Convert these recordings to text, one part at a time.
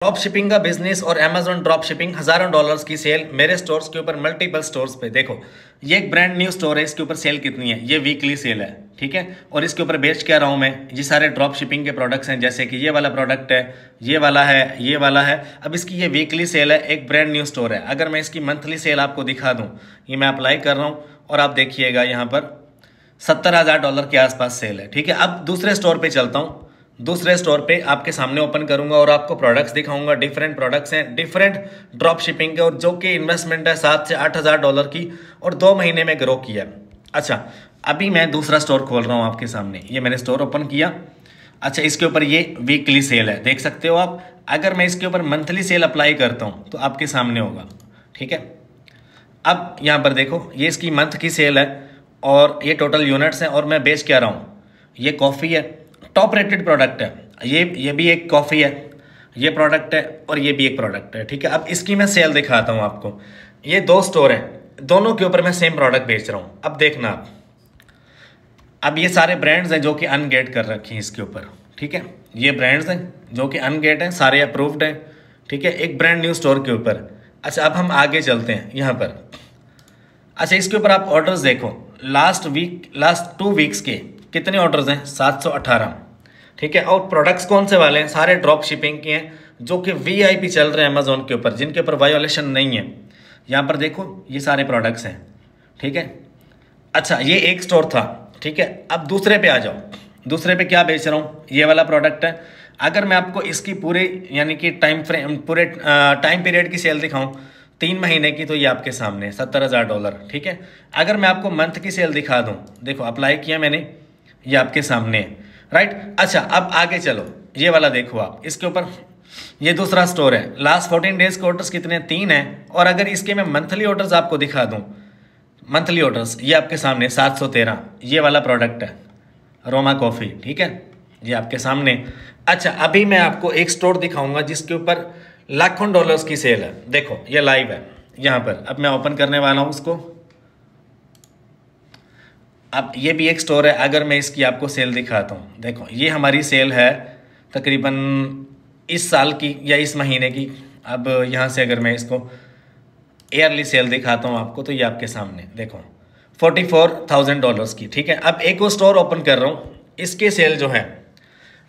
Drop shipping का business और Amazon drop shipping हज़ारों डॉलर्स की सेल मेरे स्टोर्स के ऊपर मल्टीपल स्टोर्स पे। देखो ये एक ब्रांड न्यू स्टोर है, इसके ऊपर सेल कितनी है, ये वीकली सेल है, ठीक है। और इसके ऊपर बेच क्या रहा हूँ मैं, ये सारे ड्रॉप शिपिंग के प्रोडक्ट्स हैं, जैसे कि ये वाला प्रोडक्ट है, ये वाला है, ये वाला है। अब इसकी ये वीकली सेल है, एक ब्रांड न्यू स्टोर है। अगर मैं इसकी मंथली सेल आपको दिखा दूँ, ये मैं अप्लाई कर रहा हूँ और आप देखिएगा यहाँ पर $70,000 के आसपास सेल है, ठीक है। अब दूसरे स्टोर पर चलता हूँ, दूसरे स्टोर पे आपके सामने ओपन करूंगा और आपको प्रोडक्ट्स दिखाऊंगा। डिफरेंट प्रोडक्ट्स हैं, डिफरेंट ड्रॉप शिपिंग के, और जो कि इन्वेस्टमेंट है $7,000 से $8,000 की, और 2 महीने में ग्रो किया। अच्छा, अभी मैं दूसरा स्टोर खोल रहा हूँ आपके सामने, ये मैंने स्टोर ओपन किया। अच्छा, इसके ऊपर ये वीकली सेल है, देख सकते हो आप। अगर मैं इसके ऊपर मंथली सेल अप्लाई करता हूँ तो आपके सामने होगा, ठीक है। अब यहाँ पर देखो, ये इसकी मंथ की सेल है और ये टोटल यूनिट्स हैं, और मैं बेच क्या रहा हूँ, ये कॉफ़ी है, टॉप रेटेड प्रोडक्ट है। ये भी एक कॉफ़ी है, ये प्रोडक्ट है, और ये भी एक प्रोडक्ट है, ठीक है। अब इसकी मैं सेल दिखाता हूँ आपको। ये 2 स्टोर हैं, दोनों के ऊपर मैं सेम प्रोडक्ट बेच रहा हूँ। अब देखना आप, अब ये सारे ब्रांड्स हैं जो कि अनगेट कर रखे हैं इसके ऊपर, ठीक है। ये ब्रांड्स हैं जो कि अनगेट हैं, सारे अप्रूव्ड हैं, ठीक है, एक ब्रांड न्यू स्टोर के ऊपर। अच्छा, अब हम आगे चलते हैं यहाँ पर। अच्छा, इसके ऊपर आप ऑर्डर्स देखो, लास्ट 2 वीक्स के कितने ऑर्डर्स हैं, 718, ठीक है। और प्रोडक्ट्स कौन से वाले हैं, सारे ड्रॉप शिपिंग के हैं, जो कि वीआईपी चल रहे हैं अमेजोन के ऊपर, जिनके ऊपर वायोलेशन नहीं है। यहाँ पर देखो, ये सारे प्रोडक्ट्स हैं, ठीक है। अच्छा, ये एक स्टोर था, ठीक है। अब दूसरे पे आ जाओ, दूसरे पे क्या बेच रहा हूँ, ये वाला प्रोडक्ट है। अगर मैं आपको इसकी पूरे यानी कि पूरे टाइम पीरियड की सेल दिखाऊँ 3 महीने की, तो ये आपके सामने $70,000, ठीक है। अगर मैं आपको मंथ की सेल दिखा दूँ, देखो अप्लाई किया मैंने, ये आपके सामने है, राइट। अच्छा, अब आगे चलो, ये वाला देखो आप, इसके ऊपर ये दूसरा स्टोर है। लास्ट 14 डेज के ऑर्डर्स कितने, 3 हैं। और अगर इसके मैं मंथली ऑर्डर्स आपको दिखा दूं, मंथली ऑर्डर्स ये आपके सामने 713, ये वाला प्रोडक्ट है रोमा कॉफ़ी, ठीक है, ये आपके सामने। अच्छा, अभी मैं आपको एक स्टोर दिखाऊंगा जिसके ऊपर लाखों डॉलर्स की सेल है। देखो ये लाइव है यहाँ पर, अब मैं ओपन करने वाला हूँ उसको। अब ये भी एक स्टोर है, अगर मैं इसकी आपको सेल दिखाता हूँ, देखो ये हमारी सेल है तकरीबन इस साल की या इस महीने की। अब यहाँ से अगर मैं इसको ईयरली सेल दिखाता हूँ आपको, तो ये आपके सामने देखो $44,000 की, ठीक है। अब एक और स्टोर ओपन कर रहा हूँ, इसके सेल जो है,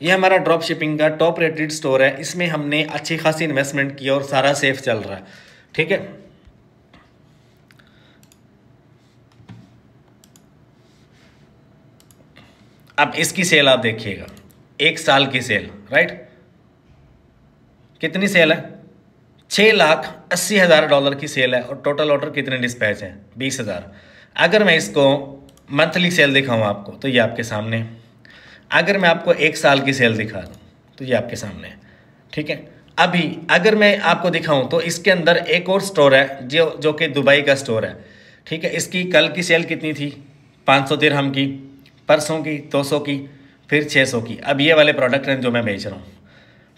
ये हमारा ड्रॉप शिपिंग का टॉप रेटेड स्टोर है, इसमें हमने अच्छी खासी इन्वेस्टमेंट की और सारा सेफ चल रहा है, ठीक है। अब इसकी सेल आप देखिएगा, 1 साल की सेल, राइट। कितनी सेल है, $6,80,000 की सेल है, और टोटल ऑर्डर कितने डिस्पैच हैं, 20,000। अगर मैं इसको मंथली सेल दिखाऊं आपको, तो ये आपके सामने। अगर मैं आपको 1 साल की सेल दिखा दूं, तो ये आपके सामने, ठीक है। अभी अगर मैं आपको दिखाऊं, तो इसके अंदर एक और स्टोर है जो कि दुबई का स्टोर है, ठीक है। इसकी कल की सेल कितनी थी, 500 दिरहम की, परसों की 200 की, फिर 600 की। अब ये वाले प्रोडक्ट हैं जो मैं बेच रहा हूँ,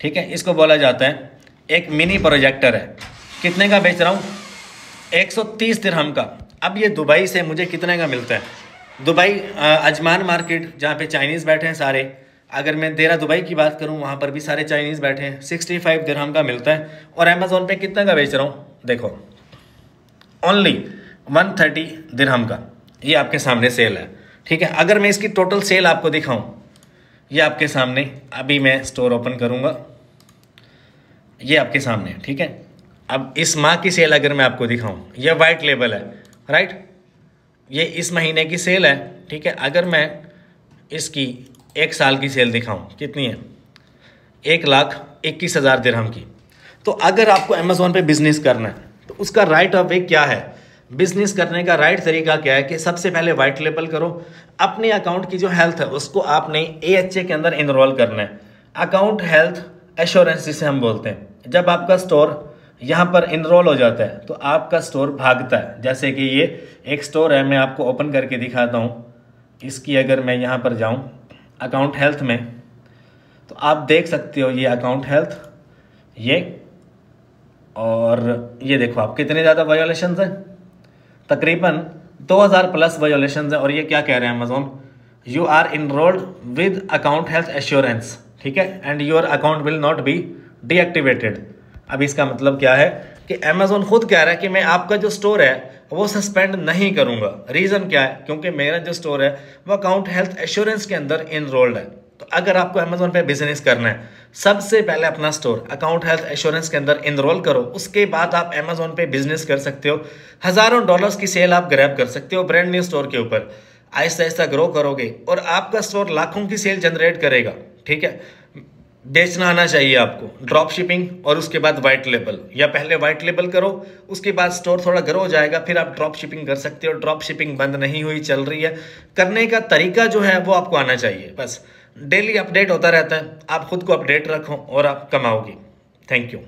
ठीक है। इसको बोला जाता है एक मिनी प्रोजेक्टर है। कितने का बेच रहा हूँ, 130 दिरहम का। अब ये दुबई से मुझे कितने का मिलता है, दुबई अजमान मार्केट जहाँ पे चाइनीज़ बैठे हैं सारे, अगर मैं देरा दुबई की बात करूँ, वहाँ पर भी सारे चाइनीज़ बैठे हैं, 65 दिरहम का मिलता है। और अमेज़ोन पे कितने का बेच रहा हूँ, देखो ओनली 130 दिरहम का, ये आपके सामने सेल है, ठीक है। अगर मैं इसकी टोटल सेल आपको दिखाऊं, ये आपके सामने, अभी मैं स्टोर ओपन करूंगा, ये आपके सामने, ठीक है। अब इस माह की सेल अगर मैं आपको दिखाऊं, ये वाइट लेबल है, राइट, ये इस महीने की सेल है, ठीक है। अगर मैं इसकी 1 साल की सेल दिखाऊं, कितनी है, 1,21,000 दिरहम की। तो अगर आपको अमेज़ोन पे बिजनेस करना है, तो उसका राइट ऑफ वे क्या है, बिजनेस करने का राइट तरीका क्या है कि सबसे पहले वाइट लेबल करो। अपने अकाउंट की जो हेल्थ है उसको आपने AHA के अंदर इनरोल करना है, अकाउंट हेल्थ एश्योरेंस जिसे हम बोलते हैं। जब आपका स्टोर यहाँ पर इनरोल हो जाता है, तो आपका स्टोर भागता है। जैसे कि ये एक स्टोर है, मैं आपको ओपन करके दिखाता हूँ। इसकी अगर मैं यहाँ पर जाऊँ अकाउंट हेल्थ में, तो आप देख सकते हो ये अकाउंट हेल्थ, ये, और ये देखो आप कितने ज़्यादा वायोलेशंस हैं, तकरीबन 2000 प्लस वायोलेशंस है। और ये क्या कह रहे हैं Amazon, you are enrolled with account health assurance, ठीक है, and your account will not be deactivated. अब इसका मतलब क्या है कि अमेजोन खुद कह रहा है कि मैं आपका जो स्टोर है वो सस्पेंड नहीं करूंगा। रीज़न क्या है? क्योंकि मेरा जो स्टोर है वो अकाउंट हेल्थ एश्योरेंस के अंदर इनरोल्ड है। तो अगर आपको अमेजोन पे बिजनेस करना है, सबसे पहले अपना स्टोर अकाउंट हेल्थ एश्योरेंस के अंदर इनरोल करो, उसके बाद आप अमेजोन पे बिजनेस कर सकते हो। हज़ारों डॉलर्स की सेल आप ग्रैब कर सकते हो ब्रांड न्यू स्टोर के ऊपर। आहिस्ता आहिस्ता ग्रो करोगे और आपका स्टोर लाखों की सेल जनरेट करेगा। ठीक है, बेचना आना चाहिए आपको, ड्रॉप शिपिंग और उसके बाद वाइट लेबल, या पहले वाइट लेबल करो, उसके बाद स्टोर थोड़ा ग्रो हो जाएगा, फिर आप ड्रॉप शिपिंग कर सकते हो। ड्रॉप शिपिंग बंद नहीं हुई, चल रही है। करने का तरीका जो है वो आपको आना चाहिए। बस डेली अपडेट होता रहता है, आप खुद को अपडेट रखो और आप कमाओगे। Thank you.